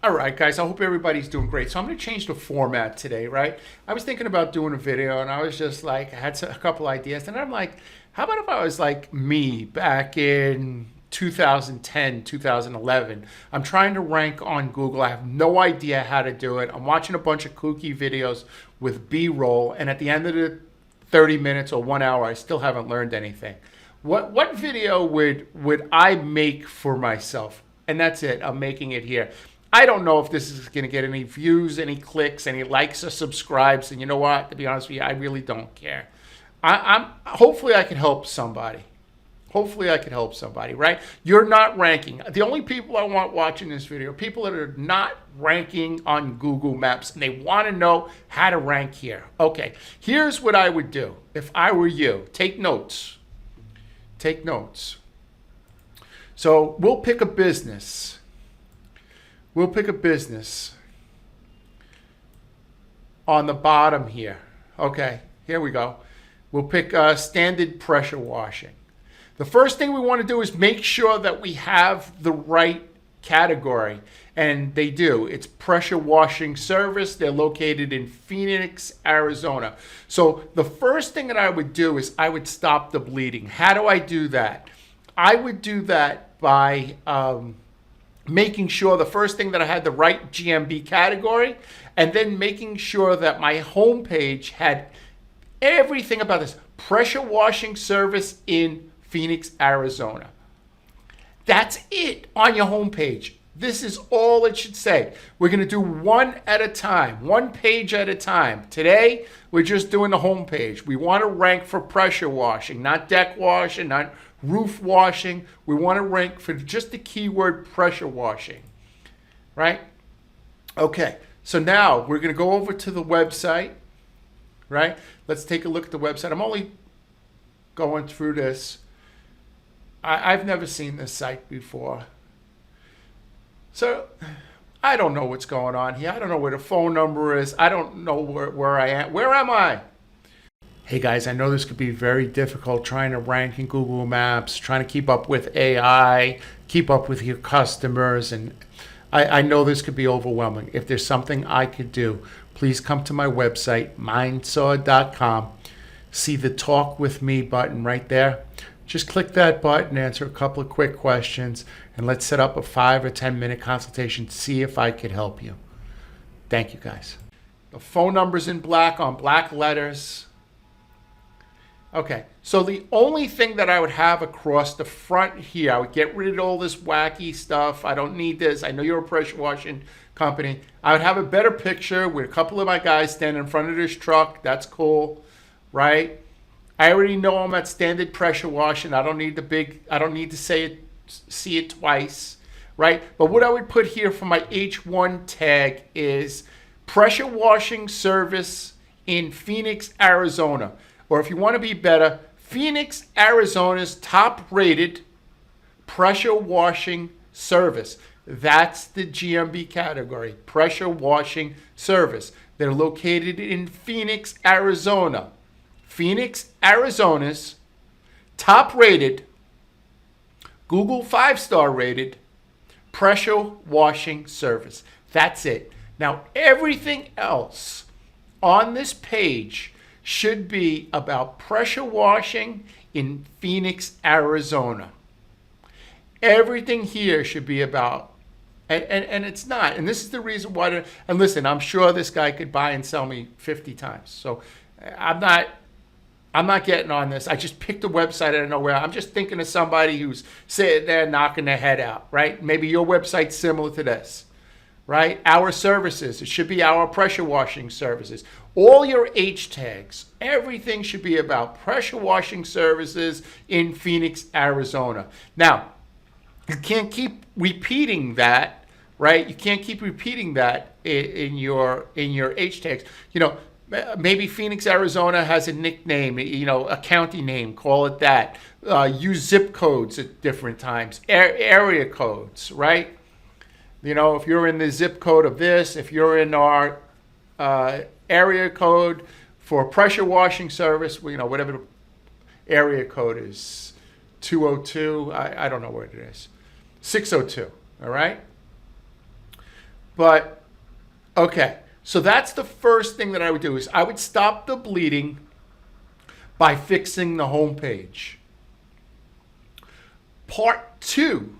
All right, guys, I hope everybody's doing great. So I'm going to change the format today, right? I was thinking about doing a video and I was just like, I had a couple ideas. And I'm like, how about if I was like me back in 2010, 2011? I'm trying to rank on Google. I have no idea how to do it. I'm watching a bunch of kooky videos with B-roll. And at the end of the 30 minutes or 1 hour, I still haven't learned anything. What video would I make for myself? And that's it. I'm making it here. I don't know if this is going to get any views, any clicks, any likes or subscribes. And you know what? To be honest with you, I really don't care. Hopefully I can help somebody. Hopefully I can help somebody, right? You're not ranking. The only people I want watching this video are people that are not ranking on Google Maps and they want to know how to rank here. Okay, here's what I would do if I were you. Take notes. Take notes. So we'll pick a business. We'll pick a business on the bottom here. Okay, here we go. We'll pick standard pressure washing. The first thing we want to do is make sure that we have the right category. And they do. It's pressure washing service. They're located in Phoenix, Arizona. So the first thing that I would do is I would stop the bleeding. How do I do that? I would do that by making sure the first thing that I had the right GMB category, and then making sure that my homepage had everything about this pressure washing service in Phoenix, Arizona. That's it on your homepage. This is all it should say. We're going to do one at a time, one page at a time. Today, we're just doing the homepage. We want to rank for pressure washing, not deck washing, not roof washing. We want to rank for just the keyword pressure washing, right? Okay, so now we're going to go over to the website, right? Let's take a look at the website. I'm only going through this. I've never seen this site before. So I don't know what's going on here. I don't know where the phone number is. I don't know where I am. Where am I? Hey guys, I know this could be very difficult trying to rank in Google Maps, trying to keep up with AI, keep up with your customers, and I know this could be overwhelming. If there's something I could do, please come to my website, mindsaw.com. See the Talk With Me button right there. Just click that button, answer a couple of quick questions, and let's set up a 5 or 10 minute consultation to see if I could help you. Thank you, guys. The phone number's in black on black letters. Okay, so the only thing that I would have across the front here, I would get rid of all this wacky stuff. I don't need this. I know you're a pressure washing company. I would have a better picture with a couple of my guys standing in front of this truck. That's cool, right? I already know I'm at standard pressure washing. I don't need to see it twice, right? But what I would put here for my H1 tag is pressure washing service in Phoenix, Arizona. Or if you want to be better, Phoenix, Arizona's top rated pressure washing service. That's the GMB category, pressure washing service. They're located in Phoenix, Arizona. Phoenix, Arizona's top rated, Google 5-star rated pressure washing service. That's it. Now, everything else on this page should be about pressure washing in Phoenix, Arizona. Everything here should be about, and it's not. And this is the reason why, and listen, I'm sure this guy could buy and sell me 50 times. So I'm not getting on this. I just picked a website out of nowhere. I'm just thinking of somebody who's sitting there knocking their head out, right? Maybe your website's similar to this, right? Our services, it should be our pressure washing services. All your H tags, everything should be about pressure washing services in Phoenix, Arizona. Now, you can't keep repeating that, right? You can't keep repeating that in your H tags. You know, maybe Phoenix, Arizona has a nickname, you know, a county name, call it that. Use zip codes at different times, area codes, right? You know, if you're in the zip code of this, if you're in our area code for pressure washing service, you know, whatever the area code is, 202, I don't know what it is, 602, all right? But okay, so that's the first thing that I would do is I would stop the bleeding by fixing the homepage. Part two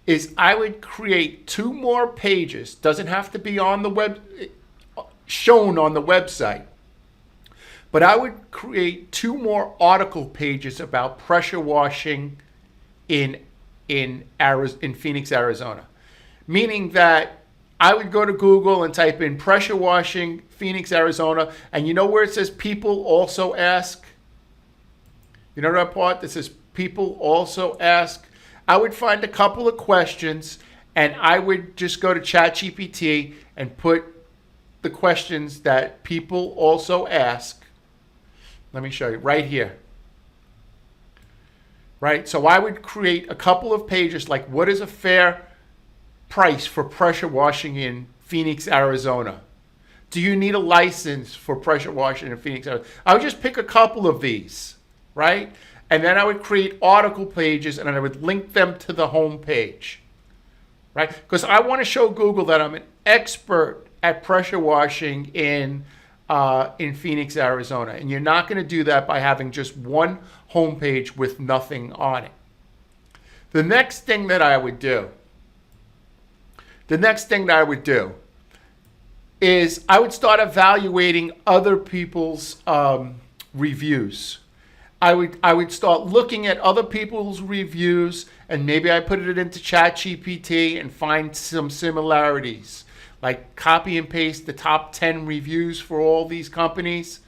is I would create 2 more pages. Doesn't have to be on the web, shown on the website. But I would create 2 more article pages about pressure washing in Phoenix, Arizona. Meaning that I would go to Google and type in pressure washing Phoenix, Arizona, and you know where it says people also ask? You know that part that says people also ask? I would find a couple of questions and I would just go to ChatGPT and put the questions that people also ask. Let me show you right here. Right? So I would create a couple of pages like what is a fair price for pressure washing in Phoenix, Arizona? Do you need a license for pressure washing in Phoenix, Arizona? I would just pick a couple of these, right? And then I would create article pages and I would link them to the home page, right? Because I want to show Google that I'm an expert at pressure washing in Phoenix, Arizona. And you're not going to do that by having just one homepage with nothing on it. The next thing that I would do is I would start evaluating other people's reviews. I would start looking at other people's reviews and maybe I put it into ChatGPT and find some similarities. Like copy and paste the top 10 reviews for all these companies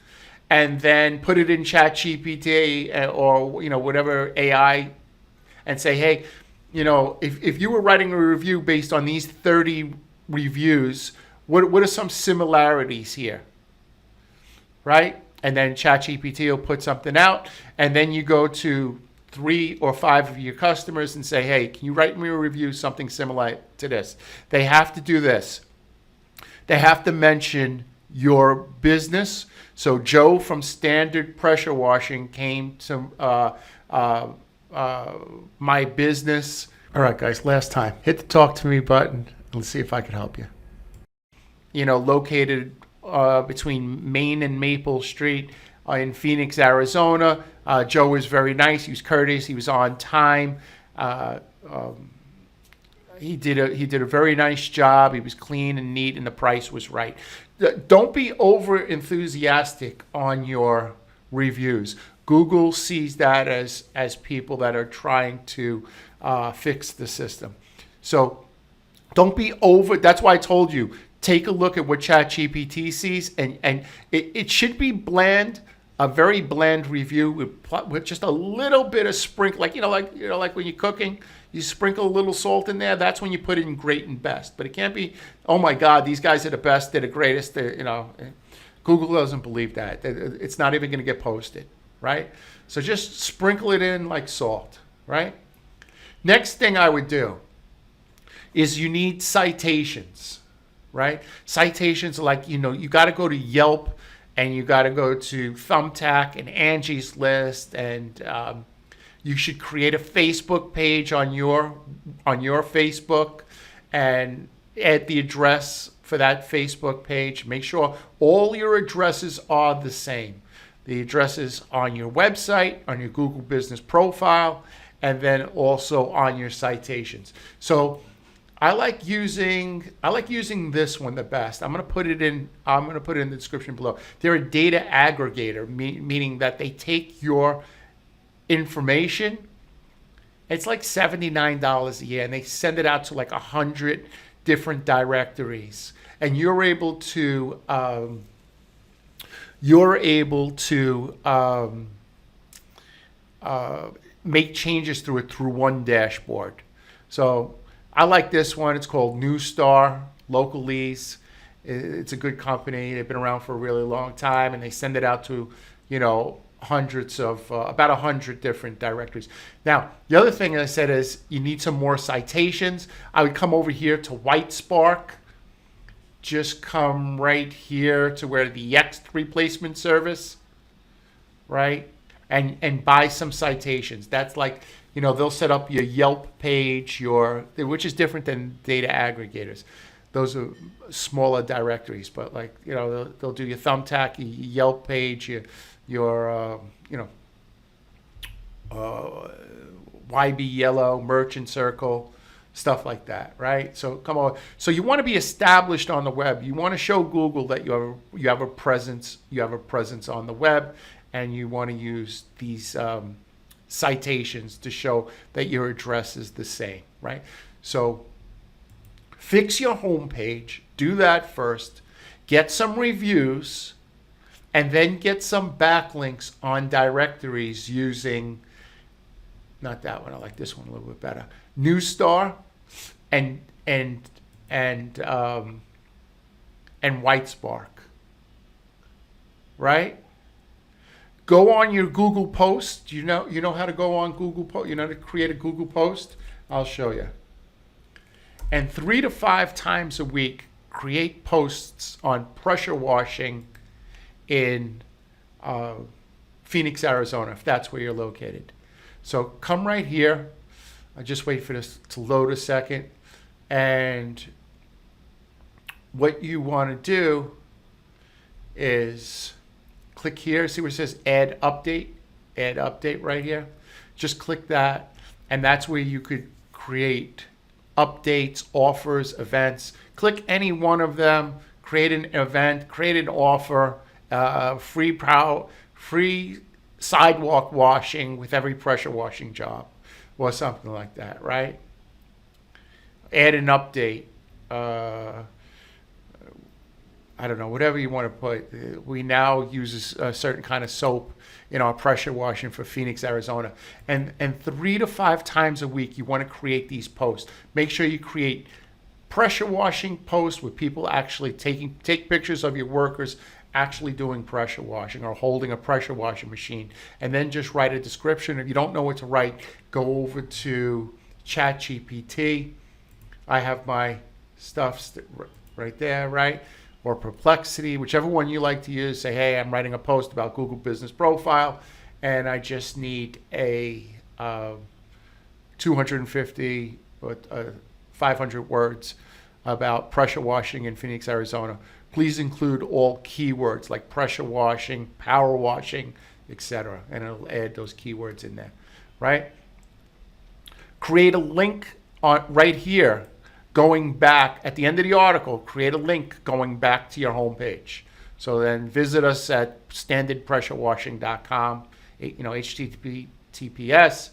and then put it in ChatGPT or whatever AI and say, hey, if you were writing a review based on these 30 reviews, what are some similarities here? Right? And then ChatGPT will put something out and then you go to 3 or 5 of your customers and say, hey, can you write me a review something similar to this? They have to do this. They have to mention your business. So Joe from Standard Pressure Washing came to my business. All right, guys, last time. Hit the talk to me button. Let's see if I can help you. Located between Main and Maple Street in Phoenix, Arizona. Joe was very nice. He was courteous. He was on time. He did a very nice job. He was clean and neat, and the price was right. Don't be over enthusiastic on your reviews. Google sees that as people that are trying to fix the system. So don't be over. That's why I told you, take a look at what ChatGPT sees, and it should be bland, a very bland review with just a little bit of sprinkle, like when you're cooking, you sprinkle a little salt in there. That's when you put in great and best. But it can't be, oh my God, these guys are the best, they're the greatest. Google doesn't believe that. It's not even going to get posted, right? So just sprinkle it in like salt, right? Next thing I would do is you need citations, right? Citations are like, you got to go to Yelp and you got to go to Thumbtack and Angie's List, and you should create a Facebook page on your Facebook and add the address for that Facebook page. Make sure all your addresses are the same. The addresses on your website, on your Google Business Profile, and then also on your citations. So I like using this one the best. I'm going to put it in the description below. They're a data aggregator, meaning that they take your information. It's like $79 a year, and they send it out to like 100 different directories, and you're able to make changes through one dashboard. So I like this one. It's called Newstar Localese. It's a good company. They've been around for a really long time, and they send it out to hundreds of about 100 different directories. Now, the other thing I said is you need some more citations. I would come over here to WhiteSpark. Just come right here to where the Yext replacement service, right? And buy some citations. That's like they'll set up your Yelp page, which is different than data aggregators. Those are smaller directories, but like, they'll do your Thumbtack, your Yelp page, your YB Yellow, Merchant Circle, stuff like that, right? So come on. So you want to be established on the web. You want to show Google that you have a presence. You have a presence on the web, and you want to use these citations to show that your address is the same, right? So fix your homepage. Do that first. Get some reviews, and then get some backlinks on directories using, not that one, I like this one a little bit better, Newstar and Whitespark, right? Go on your Google post. You know how to go on Google post. You know how to create a Google post. I'll show you. And 3 to 5 times a week, create posts on pressure washing in Phoenix, Arizona, if that's where you're located. So come right here. I just wait for this to load a second. And what you want to do is click here. See where it says add update? Add update right here. Just click that. And that's where you could create updates, offers, events. Click any one of them. Create an event. Create an offer. Free sidewalk washing with every pressure washing job, or something like that, right? Add an update. I don't know, whatever you want to put. We now use a certain kind of soap in our pressure washing for Phoenix, Arizona. And 3 to 5 times a week, you want to create these posts. Make sure you create pressure washing posts where people actually take pictures of your workers actually doing pressure washing or holding a pressure washing machine, and then just write a description. If you don't know what to write, go over to ChatGPT. I have my stuff right there, right? Or Perplexity, whichever one you like to use. Say, hey, I'm writing a post about Google Business Profile, and I just need a 250 or 500 words about pressure washing in Phoenix, Arizona. Please include all keywords like pressure washing, power washing, etc. And it'll add those keywords in there, right? Create a link right here going back at the end of the article. Create a link going back to your homepage. So then visit us at standardpressurewashing.com, HTTPS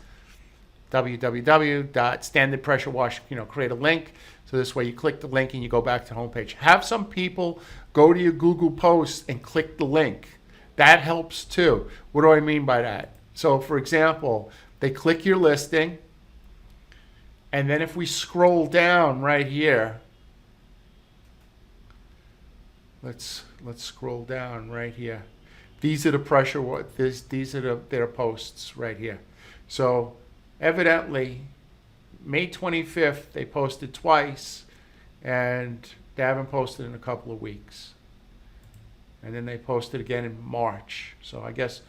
www.standardpressurewashing, create a link. So this way you click the link and you go back to the homepage. Have some people go to your Google post and click the link. That helps too. What do I mean by that? So for example, they click your listing, and then if we scroll down right here, let's scroll down right here. These are the these are their posts right here. So evidently, May 25th, they posted twice, and they haven't posted in a couple of weeks. And then they posted again in March. So I guess,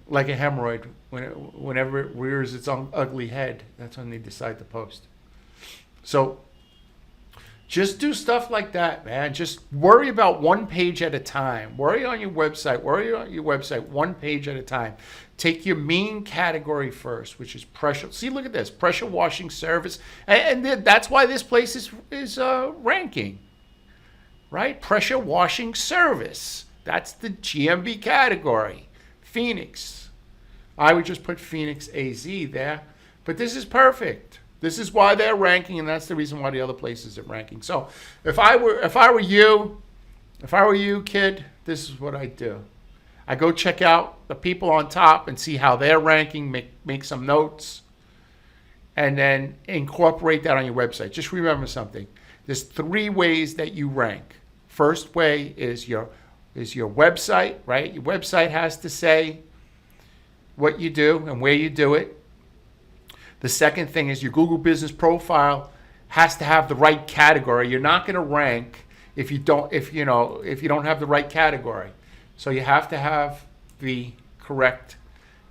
like a hemorrhoid, whenever it rears its ugly head, that's when they decide to post. So just do stuff like that, man. Just worry about one page at a time. Worry on your website one page at a time. Take your main category first, which is pressure. See, look at this, pressure washing service. And that's why this place is ranking, right? Pressure washing service. That's the GMB category. Phoenix. I would just put Phoenix AZ there. But this is perfect. This is why they're ranking, and that's the reason why the other places are ranking. So if I were you, kid, this is what I'd do. I go check out the people on top and see how they're ranking, make some notes, and then incorporate that on your website. Just remember something. There's 3 ways that you rank. First way is your website, right? Your website has to say what you do and where you do it. The second thing is your Google Business Profile has to have the right category. You're not going to rank if you don't have the right category. So you have to have the correct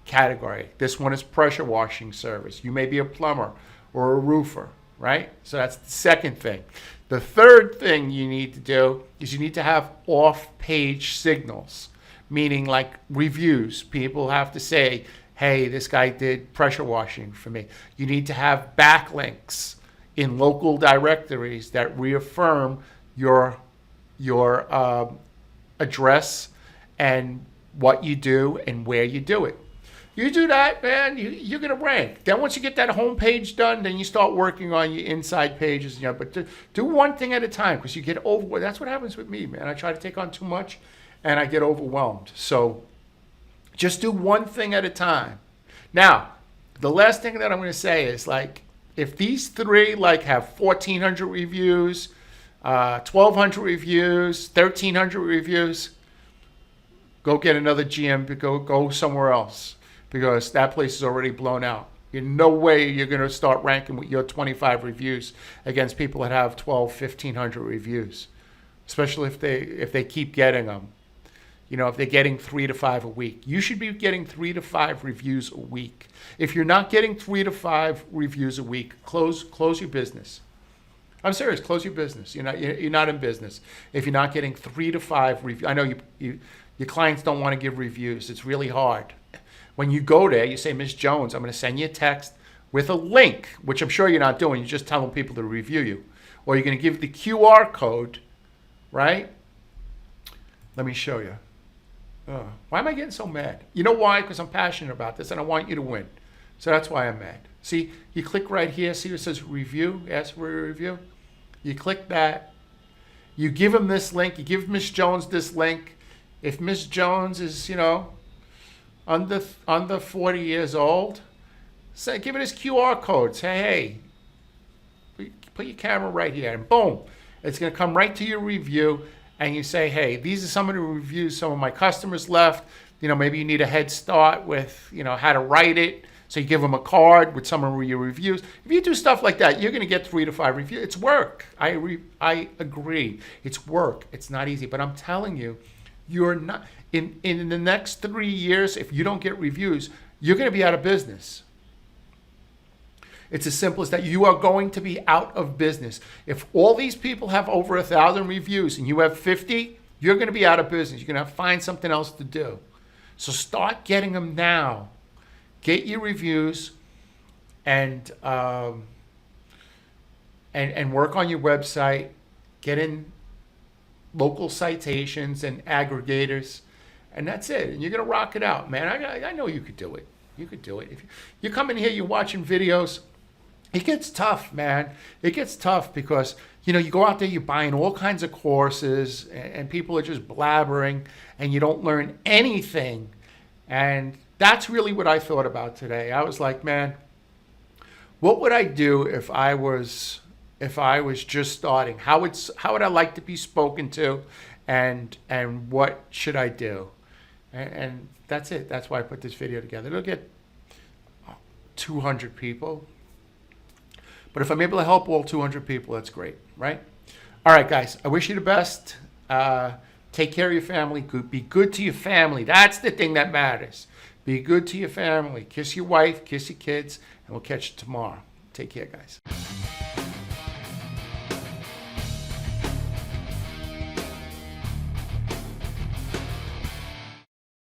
category. This one is pressure washing service. You may be a plumber or a roofer, right? So that's the second thing. The third thing you need to do is you need to have off-page signals, meaning like reviews. People have to say, hey, this guy did pressure washing for me. You need to have backlinks in local directories that reaffirm your address and what you do and where you do it. You do that, man, you're going to rank. Then once you get that home page done, then you start working on your inside pages. But do one thing at a time, because you get overwhelmed. That's what happens with me, man. I try to take on too much, and I get overwhelmed. So just do one thing at a time. Now, the last thing that I'm going to say is, like, if these three have 1,400 reviews, 1,200 reviews, 1,300 reviews, go get another GM, go somewhere else, because that place is already blown out. In no way you're going to start ranking with your 25 reviews against people that have 1,500 reviews, especially if they keep getting them. If they're getting 3 to 5 a week. You should be getting 3 to 5 reviews a week. If you're not getting 3 to 5 reviews a week, close your business. I'm serious, close your business. You're not in business if you're not getting 3 to 5 reviews. I know your clients don't want to give reviews. It's really hard. When you go there, you say, Ms. Jones, I'm going to send you a text with a link, which I'm sure you're not doing. You're just telling people to review you. Or you're going to give the QR code, right? Let me show you. Why am I getting so mad? You know why? Because I'm passionate about this and I want you to win. So that's why I'm mad. See, you click right here. See it says review, ask for a review. You click that. You give them this link. You give Ms. Jones this link. If Ms. Jones is, under 40 years old, say, give it his QR code. Say, hey, put your camera right here, and boom, it's going to come right to your review. And you say, hey, these are some of the reviews some of my customers left. Maybe you need a head start with, how to write it. So you give them a card with some of your reviews. If you do stuff like that, you're going to get 3 to 5 reviews. It's work. I agree. It's work. It's not easy. But I'm telling you, you're not in the next 3 years. If you don't get reviews, you're going to be out of business. It's as simple as that. You are going to be out of business. If all these people have over 1,000 reviews and you have 50, you're going to be out of business. You're going to have to find something else to do. So start getting them now. Get your reviews and work on your website. Get in local citations and aggregators, and that's it. And you're going to rock it out, man. I know you could do it. You could do it. If you come in here, you're watching videos. It gets tough, man. It gets tough because, you go out there, you're buying all kinds of courses, and people are just blabbering, and you don't learn anything. And that's really what I thought about today. I was like, man, what would I do if I was just starting? How would I like to be spoken to, and what should I do? And that's it. That's why I put this video together. It'll get 200 people. But if I'm able to help all 200 people, that's great, right? All right, guys, I wish you the best. Take care of your family. Be good to your family. That's the thing that matters. Be good to your family. Kiss your wife, kiss your kids, and we'll catch you tomorrow. Take care, guys.